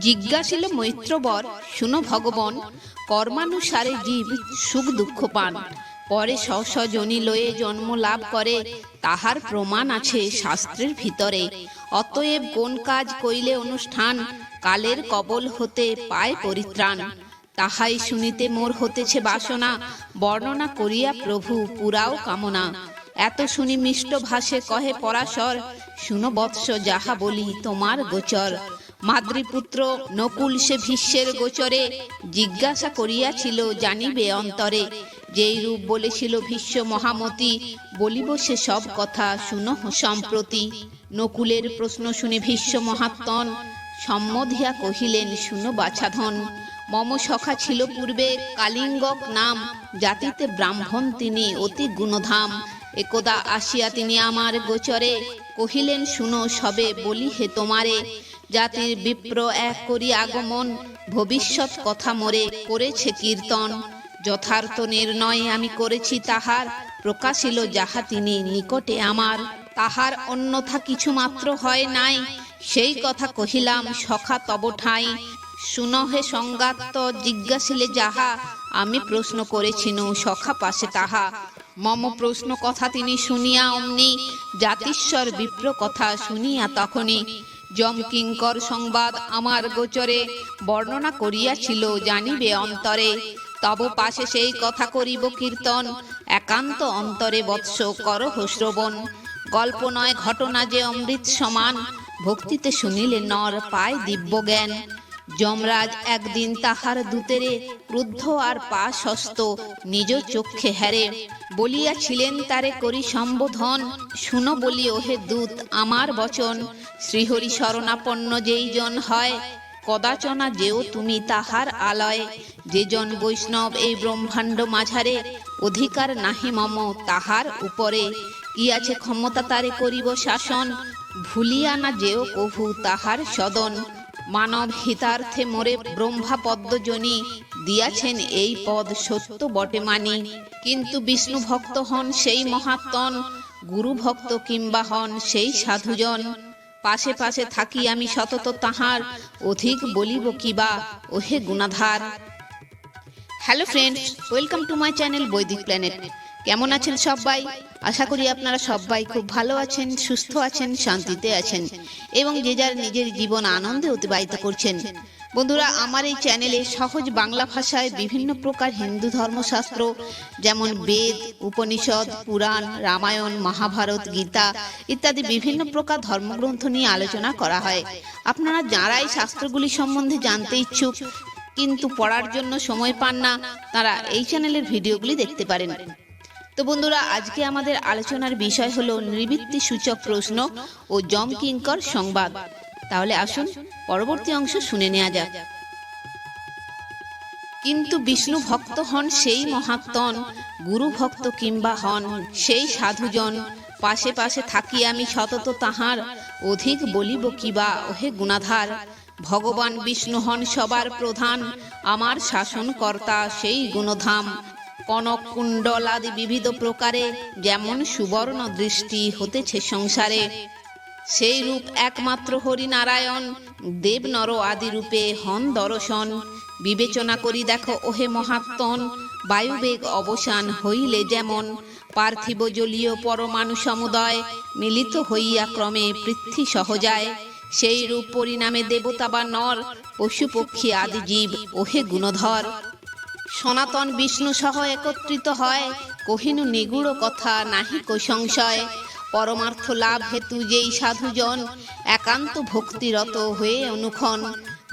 জিজ্ঞাসিল মৈত্রবর, শুনো ভগবান, কর্মানুসারে জীব সুখ দুঃখ পান, পরে স্বস্বজনী লয়ে জন্ম লাভ করে, তাহার প্রমাণ আছে শাস্ত্রের ভিতরে। অতএব কোন কাজ কইলে অনুষ্ঠান, কালের কবল হতে পায় পরিত্রাণ। তাহাই শুনিতে মোর হতেছে বাসনা, বর্ণনা করিয়া প্রভু পুরাও কামনা। এত শুনি মিষ্ট ভাষে কহে পরাশর, শুনো বৎস যাহা বলি তোমার গোচর। মাতৃপুত্র নকুল সে ভীষ্মের গোচরে, জিজ্ঞাসা করিয়াছিল জানিবে অন্তরে। যেই রূপ বলেছিল ভীষ্ম মহামতি, বলিব সে সব কথা শুনো সম্প্রতি। নকুলের প্রশ্ন শুনে ভীষ্ম মহাত্মন, সম্মধিয়া কহিলেন শুনো বাছাধন। মম সখা ছিল পূর্বে কালিঙ্গক নাম, জাতিতে ব্রাহ্মণ তিনি অতি গুণধাম। একদা আসিয়া তিনি আমার গোচরে, কহিলেন শুনো সবে বলি হে তোমারে। জাতির বিপ্র এক করি আগমন, ভবিষ্যৎ কথা মোরে করেছে কীর্তন। যথার্থ নির্ণয় আমি করেছি তাহার, প্রকাশিল যাহা তিনি নিকটে আমার। তাহার অন্যথা কিছু মাত্র হয় নাই, সেই কথা কহিলাম সখা তব ঠাঁই। শুনো হে সংগাত্ত জিজ্ঞাসিলে যাহা, আমি প্রশ্ন করেছিনু সখা পাশে তাহা। মম প্রশ্ন কথা তিনি শুনিয়া অমনি, জাতিস্বর বিপ্র কথা শুনিয়া তখনই। যম কিঙ্কর সংবাদ আমার গোচরে, বর্ণনা করিয়াছিল জানিবে অন্তরে। তব পাশে সেই কথা করিব কীর্তন, একান্ত অন্তরে বৎস করহ শ্রবণ। গল্প নয় ঘটনা যে অমৃত সমান, ভক্তিতে শুনিলে নর পায় দিব্য জ্ঞান। যমরাজ একদিন তাহার দূতেরে, ক্রুদ্ধ আর পাশস্ত নিজ চক্ষে হেরে, বলিয়াছিলেন তারে করি সম্বোধন, শুনো বলি ওহে দূত আমার বচন। শ্রীহরি শরণাপন্ন যেই জন হয়, কদাচনা যেও তুমি তাহার আলয়। যে জন বৈষ্ণব এই ব্রহ্মাণ্ড মাঝারে, অধিকার নাহি মম তাহার উপরে। কি আছে ক্ষমতা তারে করিব শাসন, ভুলিয়া না যেও কভু তাহার সদন। মানব হিতার্থে মোরে ব্রহ্মা পদ্মজনী, দিয়াছেন এই পদ সত্য বটে মানি। কিন্তু বিষ্ণু ভক্ত হন সেই মহাত্মন, গুরু ভক্ত কিংবা হন সেই সাধুজন। পাশে পাশে থাকি আমি সতত তাহার, অধিক বলিব কিবা ওহে গুণাধার। Hello friends, welcome to my channel Vaidik planet. কেমন আছেন সবাই? আশা করি আপনারা সবাই খুব ভালো আছেন, সুস্থ আছেন, শান্তিতে আছেন এবং যে যার নিজের জীবন আনন্দে অতিবাহিত করছেন। বন্ধুরা, আমার এই চ্যানেলে সহজ বাংলা ভাষায় বিভিন্ন প্রকার হিন্দু ধর্মশাস্ত্র যেমন বেদ, উপনিষদ, পুরাণ, রামায়ণ, মহাভারত, গীতা ইত্যাদি বিভিন্ন প্রকার ধর্মগ্রন্থ নিয়ে আলোচনা করা হয়। আপনারা যারা এই শাস্ত্রগুলি সম্বন্ধে জানতে ইচ্ছুক কিন্তু পড়ার জন্য সময় পান না, তারা এই চ্যানেলের ভিডিওগুলি দেখতে পারেন। তো বন্ধুরা, আজকে আমাদের আলোচনার বিষয় হলো নৃবৃত্তি সূচক প্রশ্ন ও যম কিঙ্কর সংবাদ। তাহলে আসুন পরবর্তী অংশ শুনে নেওয়া যাক। কিন্তু বিষ্ণু ভক্ত হন সেই মহাত্মন, গুরু ভক্ত কিংবা হন সেই সাধুজন। পাশে পাশে থাকি আমি সতত তাহার, অধিক বলিব কিবা ওহে গুণাধার। ভগবান বিষ্ণু হন সবার প্রধান, আমার শাসনকর্তা সেই গুণধাম। কনক কুণ্ডল আদি বিবিধ প্রকারে, যেমন সুবর্ণ দৃষ্টি হতেছে সংসারে। সেই রূপ একমাত্র হরিনারায়ণ, দেব নর আদি রূপে হন দর্শন। বিবেচনা করি দেখো ওহে মহাত্মন, বায়ুবেগ অবসান হইলে যেমন, পার্থিব জলীয় পরমাণু সমুদয়, মিলিত হইয়া ক্রমে পৃথ্বী সহজায়। সেই রূপ পরিণামে দেবতা বা নর, পশু পক্ষী আদি জীব ওহে গুণধর। সনাতন বিষ্ণু সহ একত্রিত হয়, কহিনু নিগূঢ় কথা নাহি কো সংশয়। পরমার্থ লাভ হেতু যেই সাধুজন, একান্ত ভক্তিরত হয়ে অনুক্ষণ।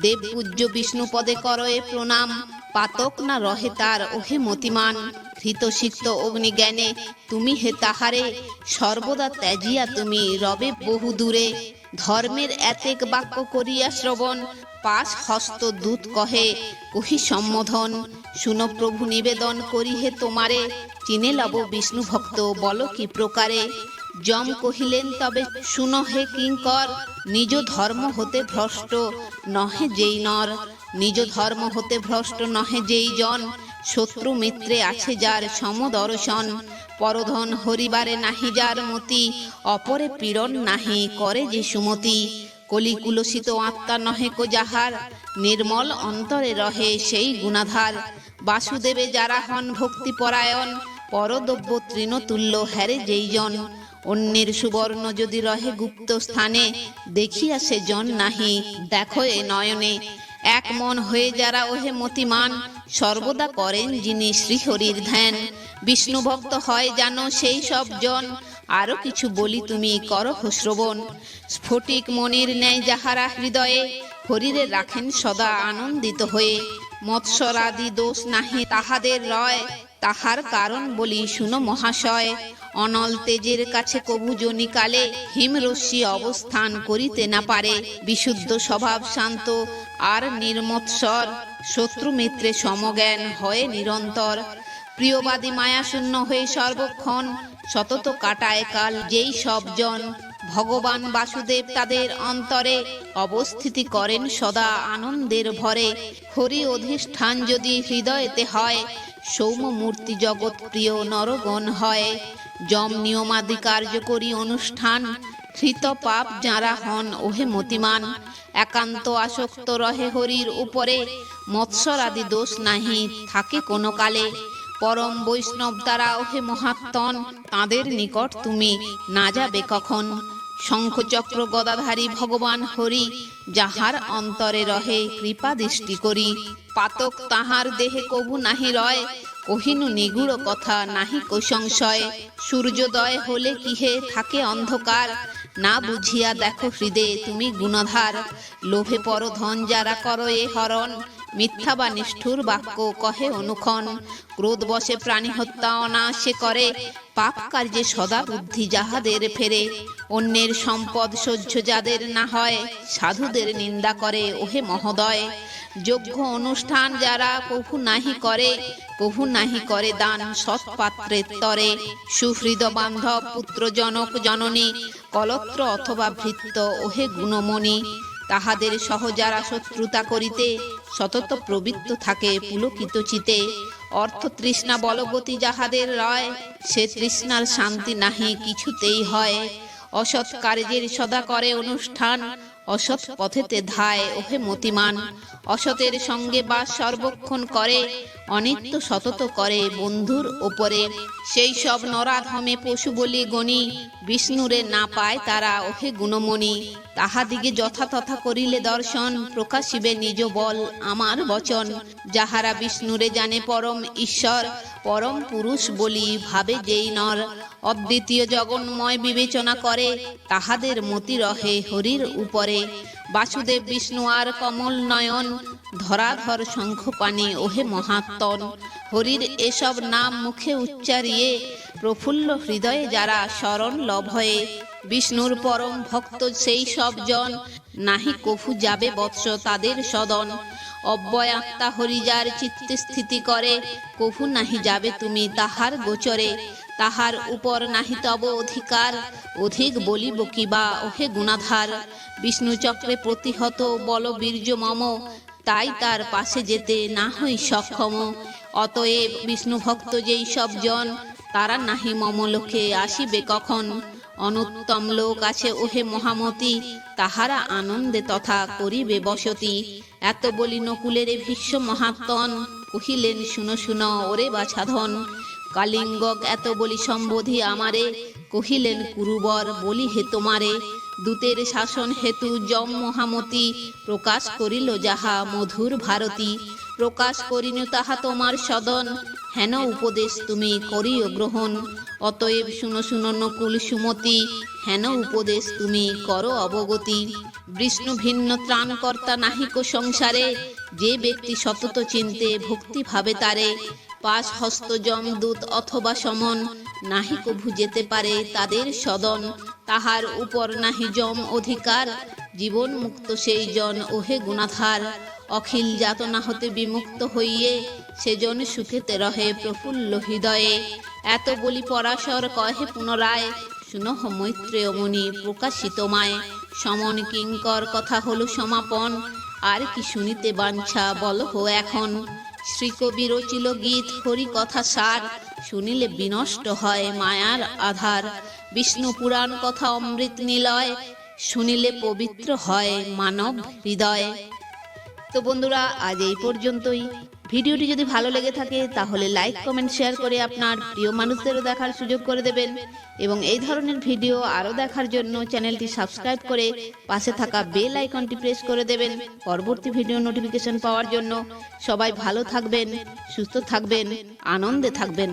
দেব পূজ্য বিষ্ণু পদে করয়ে প্রণাম, পাতক না রহে তার ওহে মতিমান। ধৃত সিক্ত অগ্নিজ্ঞানে তুমি হে তাহারে, সর্বদা ত্যাজিয়া তুমি রবে বহু দূরে। ধর্মের এতেক বাক্য করিয়া শ্রবণ, পাশ হস্ত দূত কহে কহি সম্বোধন। শুনো প্রভু নিবেদন করি হে তোমারে, চিনে লব বিষ্ণু ভক্ত বল কি প্রকারে। যম কহিলেন তবে শুনো হে কিঙ্কর, নিজ ধর্ম হতে ভ্রষ্ট নহে যেই নর। নিজ ধর্ম হতে ভ্রষ্ট নহে যেই জন, শত্রু মিত্রে আছে যার সমদর্শন। পরধন হরিবারে নাহি যার মতি, অপরে পীড়ন নাহি করে যে সুমতি। কলিকুলসিত আত্মা নহে কো যাহার, নির্মল অন্তরে রহে সেই গুণাধার। বাসুদেবে যারা হন ভক্তিপরায়ণ, পরদ্রব্য তৃণতুল্য হ্যারে যেইজন। অন্যের সুবর্ণ যদি রহে গুপ্ত স্থানে, দেখিয়া সে জন নাহি দেখো এ নয়নে। এক মন হয়ে যারা ওহে মতিমান, সর্বদা করেন যিনি শ্রীহরির ধ্যান। বিষ্ণু ভক্ত হয় জানো সেই সব জন, আরো কিছু বলি তুমি করহ শ্রবণ। স্ফটিক মণির ন্যায় যাহারা হৃদয়ে, হরিরে রাখেন সদা আনন্দিত হয়ে। মৎসরাদি দোষ নাহি তাহাদের রয়, তাহার কারণ বলি শুনো মহাশয়। অনল তেজের কাছে কভু জনিকালে, হিমরশ্মি অবস্থান করিতে না পারে। বিশুদ্ধ স্বভাব শান্ত আর নির্মৎসর, শত্রু মিত্রে সমজ্ঞান হয় নিরন্তর। প্রিয়বাদী মায়াশূন্য হয়ে সর্বক্ষণ, সতত কাটায় কাল যেই সব জন। ভগবান বাসুদেব তাদের অন্তরে, অবস্থিতি করেন সদা আনন্দের ভরে। হরি অধিষ্ঠান যদি হৃদয়েতে হয়, সৌম্য মূর্তি জগৎ প্রিয় নরগণ হয়। যম নিয়মাদি কার্যকরী অনুষ্ঠান, কৃত পাপ যারা হন ওহে মতিমান। একান্ত আসক্ত রহে হরির উপরে, মৎসরাদি দোষ নাহি থাকে কোনো কালে। পরম বৈষ্ণব দ্বারা ওহে মহাত্মন, তাঁদের নিকট তুমি না যাবে কখন। শঙ্খচক্র গদাধারী ভগবান হরি, যাহার অন্তরে রহে কৃপা দৃষ্টি করি। পাতক তাহার দেহে কভু নাহি রয়, কহিনু নিগুড় কথা নাহি কো সংশয়। সূর্যোদয় হলে কিহে থাকে অন্ধকার, না বুঝিয়া দেখো হৃদে তুমি গুণধার। লোভে পরধন যারা করো এ হরণ, মিথ্যা বা নিষ্ঠুর বাক্য কহে অনুক্ষণ। ক্রোধ বশে প্রাণী হত্যা অনায়াসে করে, পাপ কার্যে সদা বুদ্ধি যাহাদের ফেরে। অন্যের সম্পদ সহ্য যাদের না হয়, সাধুদের নিন্দা করে ওহে মহোদয়। যজ্ঞ অনুষ্ঠান যারা কভু নাহি করে, কভু নাহি করে দান সৎপাত্রের তরে। সুহৃদ বান্ধব পুত্র জনক জননী, কলত্র অথবা ভৃত্য ওহে গুণমণি। তাহাদের সহ যারা শত্রুতা করিতে, সতত প্রবৃত্ত থাকে পুলকিত চিতে। অর্থ তৃষ্ণা বলবতী যাহাদের রয়, সে তৃষ্ণার শান্তি নাহি কিছুতেই হয়। অসৎ কার্যের সদা করে অনুষ্ঠান, অসৎ পথেতে ধায় ওহে মতিমান। অসতের সঙ্গে বাস সর্বক্ষণ করে, অনিত্য সতত করে বন্ধুর ওপরে। সেই সব নরাধমে পশু বলি গণি, বিষ্ণুরে না পায় তারা ওহে গুণমণি। তাহাদিগে যথাতথা করিলে দর্শন, প্রকাশিবে নিজ বল আমার বচন। যাহারা বিষ্ণুরে জানে পরম ঈশ্বর, পরম পুরুষ বলি ভাবে যেই নর। অদ্বিতীয় জগন্ময় বিবেচনা করে, তাহাদের মতি রহে হরির উপরে। বাসুদেব বিষ্ণু আর কমল নয়ন, ধরাধর শঙ্খপাণি ওহে মহাত্মন। হরির এসব নাম মুখে উচ্চারিয়ে, প্রফুল্ল হৃদয়ে যারা শরণ লভয়ে। বিষ্ণুর পরম ভক্ত সেই সব জন, নাহি কভু যাবে বৎস তাদের সদন। অব্যয় আত্মা হরি যার চিত্তে স্থিতি করে, কভু নাহি যাবে তুমি তাহার গোচরে। তাহার উপর নাহি তব অধিকার, অধিক বলিব কিবা ওহে গুণাধার। বিষ্ণু চক্রে প্রতিহত বল বীর্য মম, তাই তার পাশে যেতে না হই সক্ষম। অতএব বিষ্ণু ভক্ত যেই সব জন, তারা নাহি মম লোকে আসিবে কখন। অনুত্তম লোক আছে ওহে মহামতি, তাহারা আনন্দে তথা করিবে বসতি। এত বলি নকুলের ভীষ্ম মহাত্মন, কহিলেন শুনো শুনো ওরে বাছাধন। কালিঙ্গক এত বলি সম্বোধি আমারে, কহিলেন কুরুবর বলি হে তোমারে। দূতের শাসন হেতু যম মহামতি, প্রকাশ করিল যাহা মধুর ভারতী। প্রকাশ করিনু তাহা তোমার সদন, হেন উপদেশ তুমি করিও গ্রহণ। অতএব শুনো শুনো নকুল সুমতি, হেন উপদেশ তুমি করো অবগতি। বিষ্ণু ভিন্ন ত্রাণকর্তা নাহিক সংসারে, যে ব্যক্তি সতত চিন্তে ভক্তি ভাবে তারে। পাশ হস্ত যমদূত অথবা সমন, নাহি কভু যেতে পারে তাদের সদন। তাহার উপর নাহি যম অধিকার, জীবন মুক্ত সেই জন ওহে গুণাধার। অখিল যাতনা হতে বিমুক্ত হইয়ে, সেজন সুখেতে রহে প্রফুল্ল হৃদয়ে। এত বলি পরাশর কহে পুনরায়, শুনহ মৈত্রেয় মুনি প্রকাশিত মায়। সমন কিঙ্কর কথা হল সমাপন, আর কি শুনিতে বাঞ্ছা বলহ এখন। শ্রীকবি রচিল গীত হরি কথা সার, শুনিলে বিনষ্ট হয় মায়ার আধার। বিষ্ণু পুরাণ কথা অমৃত নিলয়, শুনিলে পবিত্র হয় মানব হৃদয়। তো বন্ধুরা, আজ এই পর্যন্তই। ভিডিওটি যদি ভালো লেগে থাকে তাহলে লাইক কমেন্ট শেয়ার করে আপনার প্রিয় মানুষদেরও দেখার সুযোগ করে দেবেন, এবং এই ধরনের ভিডিও আরও দেখার জন্য চ্যানেলটি সাবস্ক্রাইব করে পাশে থাকা বেল আইকনটি প্রেস করে দেবেন পরবর্তী ভিডিও নোটিফিকেশন পাওয়ার জন্য। সবাই ভালো থাকবেন, সুস্থ থাকবেন, আনন্দে থাকবেন।